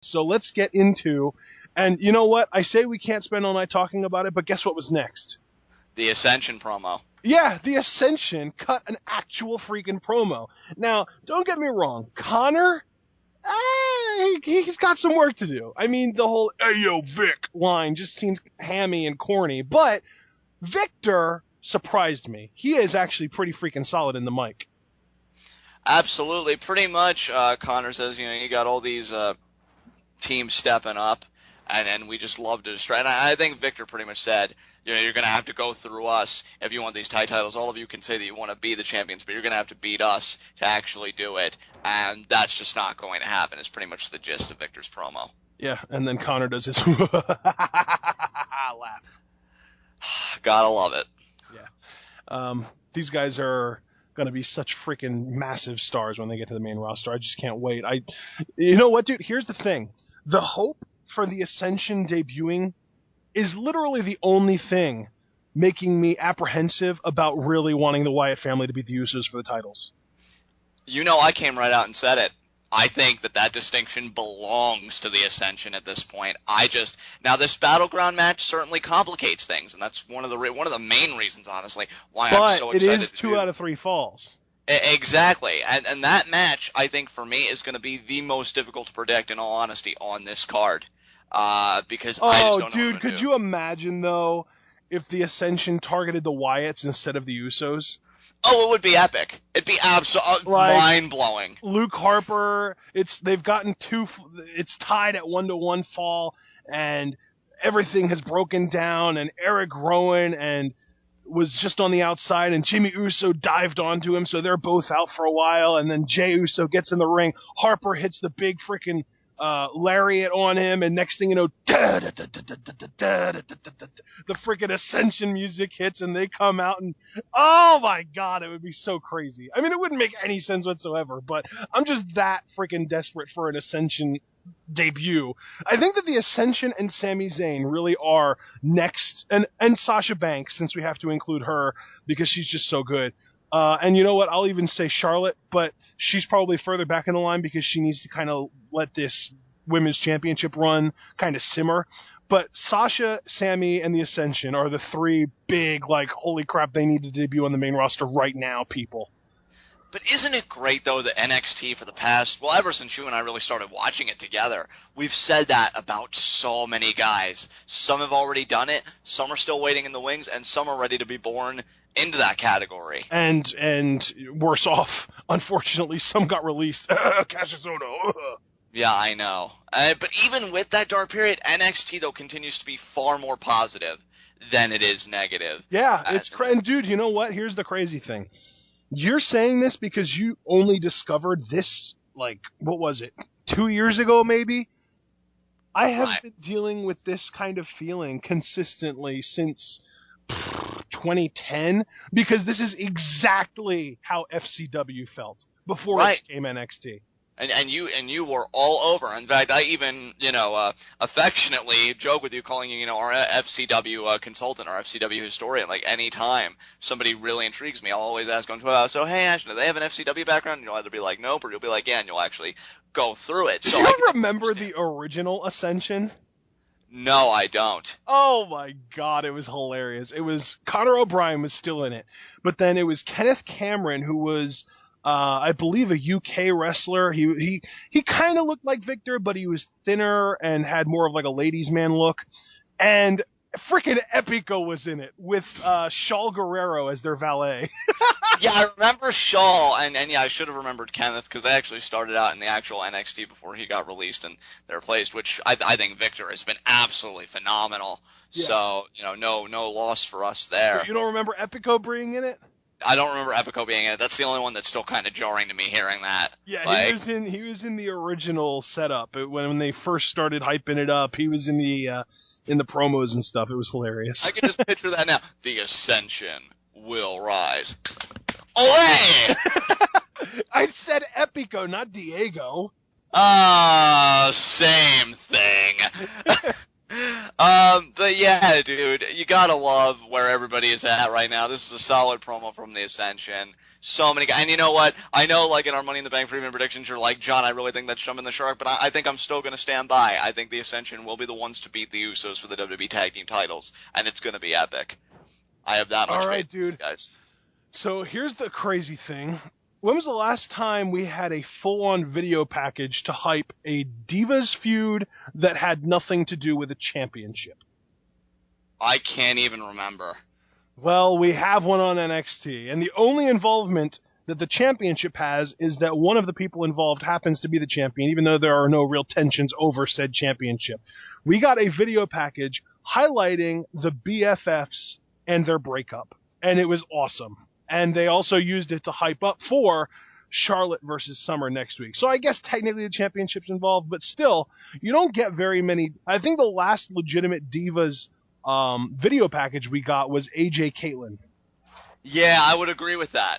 So let's get into, and you know what? I say we can't spend all night talking about it, but guess what was next? The Ascension promo. Yeah, the Ascension cut an actual freaking promo. Now, don't get me wrong, Connor, he's got some work to do. I mean, the whole "Hey yo, Vic" line just seems hammy and corny, but Victor surprised me. He is actually pretty freaking solid in the mic. Absolutely. Pretty much, Connor says, you got all these teams stepping up, and we just love to destroy. And I think Victor pretty much said, you're going to have to go through us if you want these titles. All of you can say that you want to be the champions, but you're going to have to beat us to actually do it, and that's just not going to happen. It's pretty much the gist of Victor's promo. Yeah, and then Connor does his laugh. Gotta love it. Yeah. These guys are going to be such freaking massive stars when they get to the main roster. I just can't wait. You know what, dude? Here's the thing. The hope for the Ascension debuting is literally the only thing making me apprehensive about really wanting the Wyatt family to beat the Usos for the titles. I came right out and said it. I think that distinction belongs to the Ascension at this point. Now this Battleground match certainly complicates things, and that's one of the main reasons, honestly, why I'm so excited. But it is 2 out of 3 falls. Exactly, and that match, I think, for me, is going to be the most difficult to predict, in all honesty, on this card, because I just don't know. Oh, dude, could you imagine, though, if the Ascension targeted the Wyatts instead of the Usos? Oh, it would be epic. It'd be absolutely mind-blowing. Luke Harper, they've gotten it's tied at 1-1 fall, and everything has broken down, and Eric Rowan and was just on the outside, and Jimmy Uso dived onto him, so they're both out for a while, and then Jey Uso gets in the ring, Harper hits the big freaking lariat on him, and next thing you know, the freaking Ascension music hits, and they come out, and oh my god, it would be so crazy. I mean, it wouldn't make any sense whatsoever, but I'm just that freaking desperate for an Ascension debut. I think that the Ascension and Sami Zayn really are next, and Sasha Banks, since we have to include her because she's just so good. And you know what? I'll even say Charlotte, but she's probably further back in the line because she needs to kind of let this women's championship run kind of simmer. But Sasha, Sami, and the Ascension are the 3 big, holy crap, they need to debut on the main roster right now, people. But isn't it great, though, that NXT for the past, well, ever since you and I really started watching it together, we've said that about so many guys. Some have already done it, some are still waiting in the wings, and some are ready to be born into that category. And worse off, unfortunately, some got released. Cassius Ohno. Yeah, I know. But even with that dark period, NXT, though, continues to be far more positive than it is negative. Yeah, and dude, you know what? Here's the crazy thing. You're saying this because you only discovered this, what was it, 2 years ago maybe? I have been dealing with this kind of feeling consistently since 2010, because this is exactly how FCW felt before it became NXT. And you were all over. In fact, I even, affectionately joke with you, calling you, our FCW consultant or FCW historian. Any time somebody really intrigues me, I'll always ask on Twitter, so, hey, Ash, do they have an FCW background? And you'll either be like, nope, or you'll be like, yeah, and you'll actually go through it. Do you remember the original Ascension? No, I don't. Oh my god, it was hilarious. It was, Conor O'Brien was still in it, but then it was Kenneth Cameron, who was, I believe, a UK wrestler. He kind of looked like Victor, but he was thinner and had more of a ladies' man look. And freaking Epico was in it with Shaul Guerrero as their valet. Yeah, I remember Shaul, and yeah, I should have remembered Kenneth, because they actually started out in the actual NXT before he got released and they're replaced, which I think Victor has been absolutely phenomenal. Yeah. So, no loss for us there. But you don't remember Epico being in it? I don't remember Epico being in it. That's the only one that's still kind of jarring to me hearing that. Yeah, he was in the original setup when they first started hyping it up. He was in the promos and stuff. It was hilarious. I can just picture that now. The Ascension will rise. Olay! I said Epico, not Diego. Same thing. But yeah, dude, you gotta love where everybody is at right now. This is a solid promo from the Ascension. So many guys. And you know what? I know, like, in our Money in the Bank Freeman predictions, you're like, John, I really think that's jumping the shark, but I think I'm still going to stand by. I think the Ascension will be the ones to beat the Usos for the WWE Tag Team titles, and it's going to be epic. I have that much All right, faith in these dude. guys. So here's the crazy thing. When was the last time we had a full-on video package to hype a Divas feud that had nothing to do with a championship? I can't even remember. Well, we have one on NXT, and the only involvement that the championship has is that one of the people involved happens to be the champion, even though there are no real tensions over said championship. We got a video package highlighting the BFFs and their breakup, and it was awesome. And they also used it to hype up for Charlotte versus Summer next week. So I guess technically the championship's involved, but still, you don't get very many. I think the last legitimate Divas video package we got was AJ Caitlyn. Yeah, I would agree with that.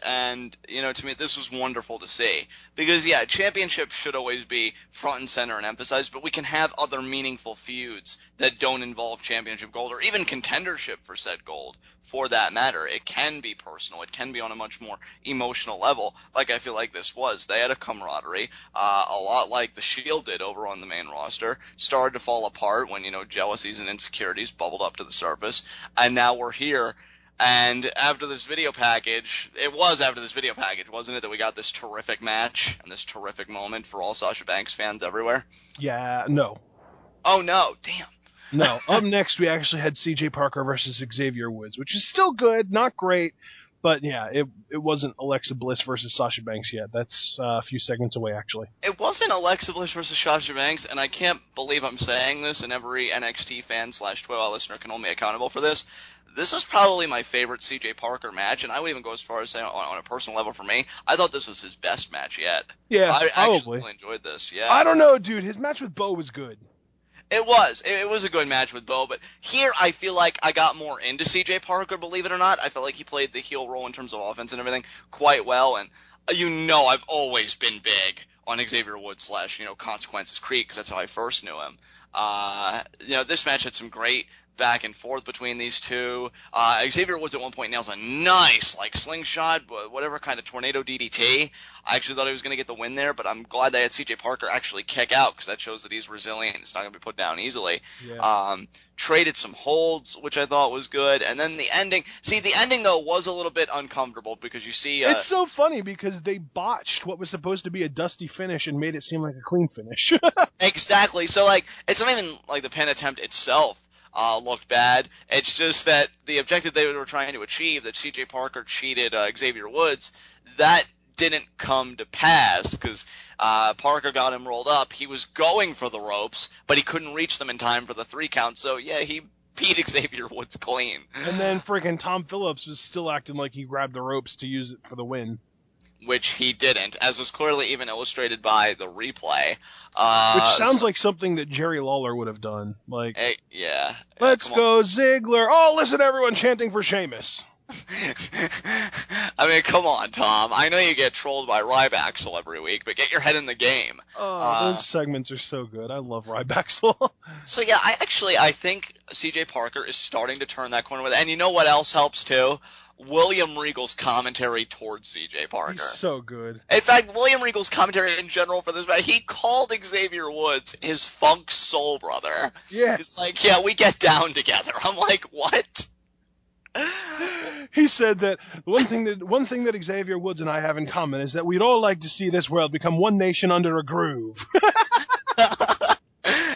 And, to me, this was wonderful to see. Because, yeah, championships should always be front and center and emphasized, but we can have other meaningful feuds that don't involve championship gold or even contendership for said gold, for that matter. It can be personal. It can be on a much more emotional level, like I feel like this was. They had a camaraderie, a lot like the Shield did over on the main roster. Started to fall apart when, jealousies and insecurities bubbled up to the surface. And now we're here. And after this video package, wasn't it, that we got this terrific match and this terrific moment for all Sasha Banks fans everywhere? Yeah, no. Oh, no. Damn. No. Up next, we actually had CJ Parker versus Xavier Woods, which is still good, not great. But, yeah, it wasn't Alexa Bliss versus Sasha Banks yet. That's a few segments away, actually. It wasn't Alexa Bliss versus Sasha Banks, and I can't believe I'm saying this, and every NXT fan / 12-hour listener can hold me accountable for this. This was probably my favorite CJ Parker match, and I would even go as far as saying on a personal level for me, I thought this was his best match yet. Yeah, I probably. actually really enjoyed this, yeah. I don't know, dude. His match with Bo was good. It was. It was a good match with Bo, but here I feel like I got more into CJ Parker, believe it or not. I felt like he played the heel role in terms of offense and everything quite well, and I've always been big on Xavier Woods / Consequences Creek, because that's how I first knew him. This match had some great back and forth between these two. Xavier Woods at one point nails a nice, slingshot, whatever kind of tornado DDT. I actually thought he was going to get the win there, but I'm glad they had CJ Parker actually kick out, because that shows that he's resilient. He's not going to be put down easily. Yeah. Traded some holds, which I thought was good. And then the ending. See, the ending, though, was a little bit uncomfortable, because you see... it's so funny, because they botched what was supposed to be a dusty finish and made it seem like a clean finish. Exactly. So, it's not even like the pin attempt itself looked bad. It's just that the objective they were trying to achieve, that CJ Parker cheated Xavier Woods, that didn't come to pass, because Parker got him rolled up. He was going for the ropes, but he couldn't reach them in time for the 3 count, so yeah, he beat Xavier Woods clean. And then freaking Tom Phillips was still acting like he grabbed the ropes to use it for the win. Which he didn't, as was clearly even illustrated by the replay. Which sounds like something that Jerry Lawler would have done. Yeah. Let's go, Ziggler. Oh, listen, everyone chanting for Sheamus. I mean, come on, Tom. I know you get trolled by Rybaxel every week, but get your head in the game. Oh, those segments are so good. I love Rybaxel. So, yeah, I think CJ Parker is starting to turn that corner with it. And you know what else helps, too? William Regal's commentary towards CJ Parker. He's so good. In fact, William Regal's commentary in general for this match, he called Xavier Woods his funk soul brother. Yeah. He's like, yeah, we get down together. I'm like, what? He said that one thing that Xavier Woods and I have in common is that we'd all like to see this world become one nation under a groove.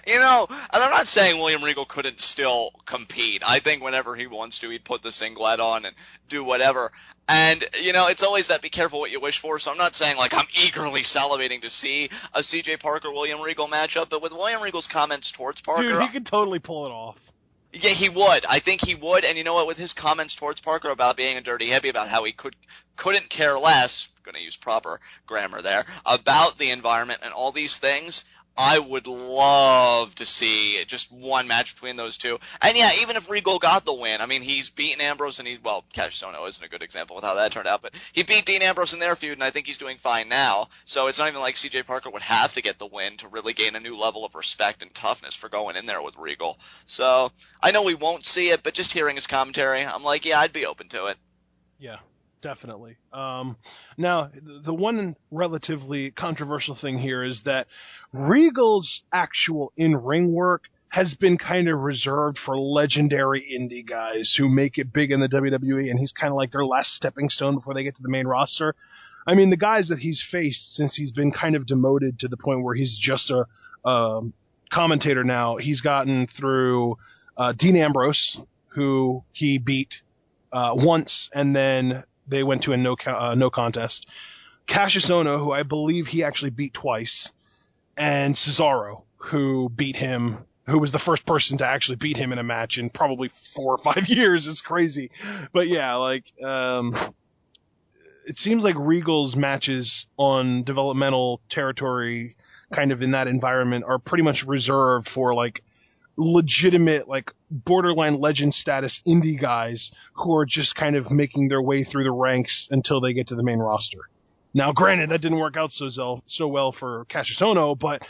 And I'm not saying William Regal couldn't still compete. I think whenever he wants to, he'd put the singlet on and do whatever. And, it's always that be careful what you wish for, so I'm not saying, I'm eagerly salivating to see a CJ Parker-William Regal matchup, but with William Regal's comments towards Parker... Dude, he could totally pull it off. Yeah, he would. I think he would, and you know what, with his comments towards Parker about being a dirty hippie, about how he couldn't care less, I'm going to use proper grammar there, about the environment and all these things... I would love to see just one match between those two. And yeah, even if Regal got the win, I mean, he's beaten Ambrose and Cash Sono isn't a good example with how that turned out, but he beat Dean Ambrose in their feud, and I think he's doing fine now. So it's not even like CJ Parker would have to get the win to really gain a new level of respect and toughness for going in there with Regal. So I know we won't see it, but just hearing his commentary, I'm like, yeah, I'd be open to it. Yeah. Definitely. Now, the one relatively controversial thing here is that Regal's actual in-ring work has been kind of reserved for legendary indie guys who make it big in the WWE, and he's kind of like their last stepping stone before they get to the main roster. I mean, the guys that he's faced since he's been kind of demoted to the point where he's just a commentator now, he's gotten through Dean Ambrose, who he beat once, and then they went to a no contest. Cassius Ohno, who I believe he actually beat twice, and Cesaro, who beat him, who was the first person to actually beat him in a match in probably 4 or 5 years. It's crazy. But yeah, like, it seems like Regal's matches on developmental territory, kind of in that environment, are pretty much reserved for like legitimate, like borderline legend status indie guys who are just kind of making their way through the ranks until they get to the main roster. Now, granted, that didn't work out so well for Cassius Ohno, but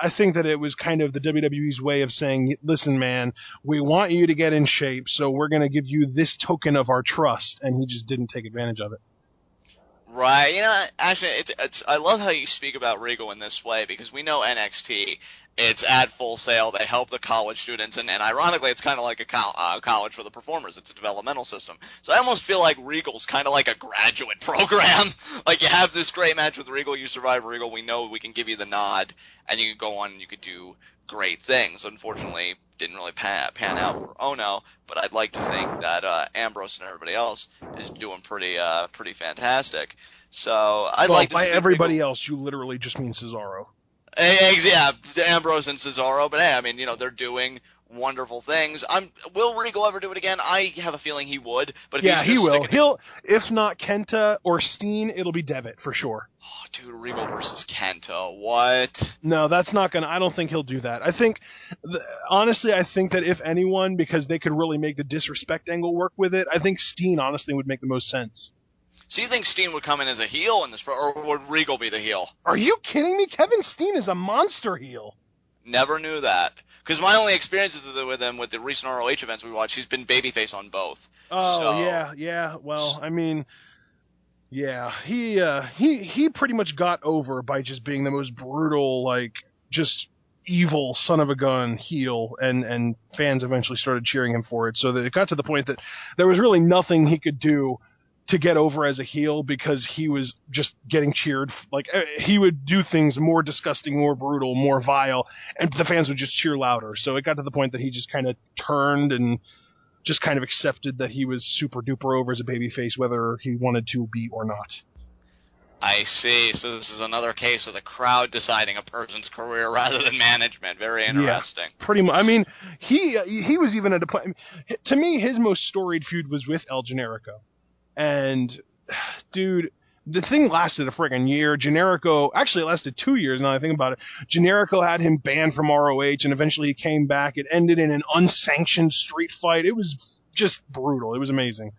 I think that it was kind of the WWE's way of saying, listen, man, we want you to get in shape, so we're going to give you this token of our trust, and he just didn't take advantage of it. Right, you know, actually, it's I love how you speak about Regal in this way, because we know NXT, it's at Full Sail, they help the college students, and ironically, it's kind of like a college for the performers, it's a developmental system. So I almost feel like Regal's kind of like a graduate program. Like, you have this great match with Regal, you survive Regal, we know we can give you the nod, and you can go on and you could do great things. Unfortunately, didn't really pan out for Ono, but I'd like to think that Ambrose and everybody else is doing pretty fantastic. So I'd like to by see everybody Regal. else, you literally just mean Cesaro. Yeah, Ambrose and Cesaro, but hey, I mean, you know, they're doing wonderful things. Will Regal ever do it again? I have a feeling he would, but if Yeah, he's just he will. He'll, if not Kenta or Steen, it'll be Devitt for sure. Oh, dude, Regal versus Kenta, what? No, that's not gonna. I don't think he'll do that. I think, honestly, I think that if anyone, because they could really make the disrespect angle work with it, I think Steen honestly would make the most sense. So you think Steen would come in as a heel in this, or would Regal be the heel? Are you kidding me? Kevin Steen is a monster heel. Never knew that. Because my only experiences with him with the recent ROH events we watched, he's been babyface on both. Oh, so. yeah. Well, I mean, yeah, he pretty much got over by just being the most brutal, like, just evil son of a gun heel, and fans eventually started cheering him for it. So that it got to the point that there was really nothing he could do to get over as a heel, because he was just getting cheered. Like, he would do things more disgusting, more brutal, more vile, and the fans would just cheer louder. So it got to the point that he just kind of turned and just kind of accepted that he was super duper over as a babyface, whether he wanted to be or not. I see. So this is another case of the crowd deciding a person's career rather than management. Very interesting. Yeah, pretty much. I mean, he was even at a point. To me, his most storied feud was with El Generico. And, dude, the thing lasted a friggin' year. Generico, actually it lasted 2 years now that I think about it. Generico had him banned from ROH, and eventually he came back. It ended in an unsanctioned street fight. It was just brutal. It was amazing.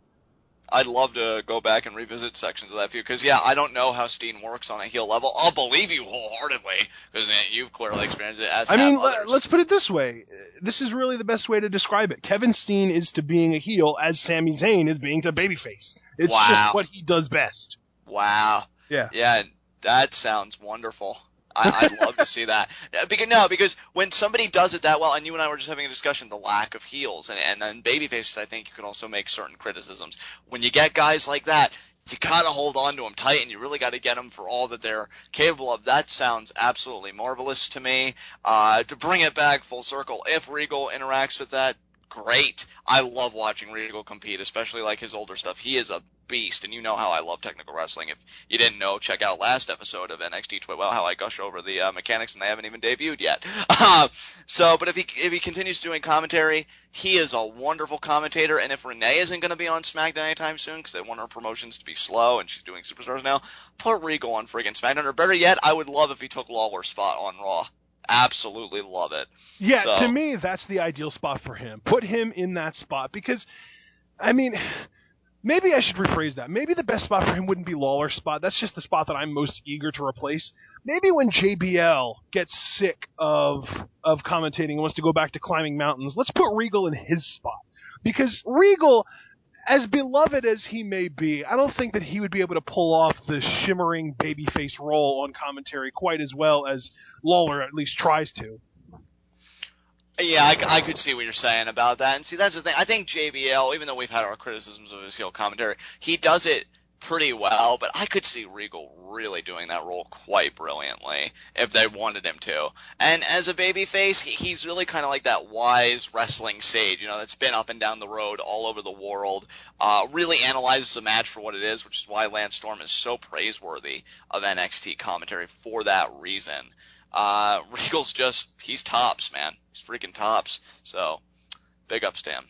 I'd love to go back and revisit sections of that feud, because, yeah, I don't know how Steen works on a heel level. I'll believe you wholeheartedly, because you've clearly experienced it, as have others. Let's put it this way. This is really the best way to describe it. Kevin Steen is to being a heel as Sami Zayn is being to babyface. It's just what he does best. Wow. Yeah. Yeah, that sounds wonderful. I'd love to see that. Because when somebody does it that well, and you and I were just having a discussion, the lack of heels, and then babyfaces, I think you can also make certain criticisms. When you get guys like that, you got to hold on to them tight, and you really got to get them for all that they're capable of. That sounds absolutely marvelous to me. To bring it back full circle, if Regal interacts with that, great. I love watching Regal compete, especially like his older stuff. He is a beast, and you know how I love technical wrestling. If you didn't know, check out last episode of NXT 12, how I gush over the mechanics, and they haven't even debuted yet. But if he continues doing commentary, he is a wonderful commentator, and if Renee isn't going to be on SmackDown anytime soon, because they want her promotions to be slow, and she's doing Superstars now, put Regal on friggin' SmackDown, or better yet, I would love if he took Lawler's spot on Raw. Absolutely love it. Yeah, to me, that's the ideal spot for him. Put him in that spot, because, I mean, maybe I should rephrase that. Maybe the best spot for him wouldn't be Lawler's spot. That's just the spot that I'm most eager to replace. Maybe when JBL gets sick of commentating and wants to go back to climbing mountains, let's put Regal in his spot. Because Regal, as beloved as he may be, I don't think that he would be able to pull off the shimmering babyface role on commentary quite as well as Lawler at least tries to. Yeah, I could see what you're saying about that. And see, that's the thing. I think JBL, even though we've had our criticisms of his heel commentary, he does it pretty well, but I could see Regal really doing that role quite brilliantly if they wanted him to. And as a babyface, he's really kind of like that wise wrestling sage, that's been up and down the road all over the world, really analyzes the match for what it is, which is why Lance Storm is so praiseworthy of NXT commentary for that reason. Regal's he's tops, man. He's freaking tops. So, big ups to him.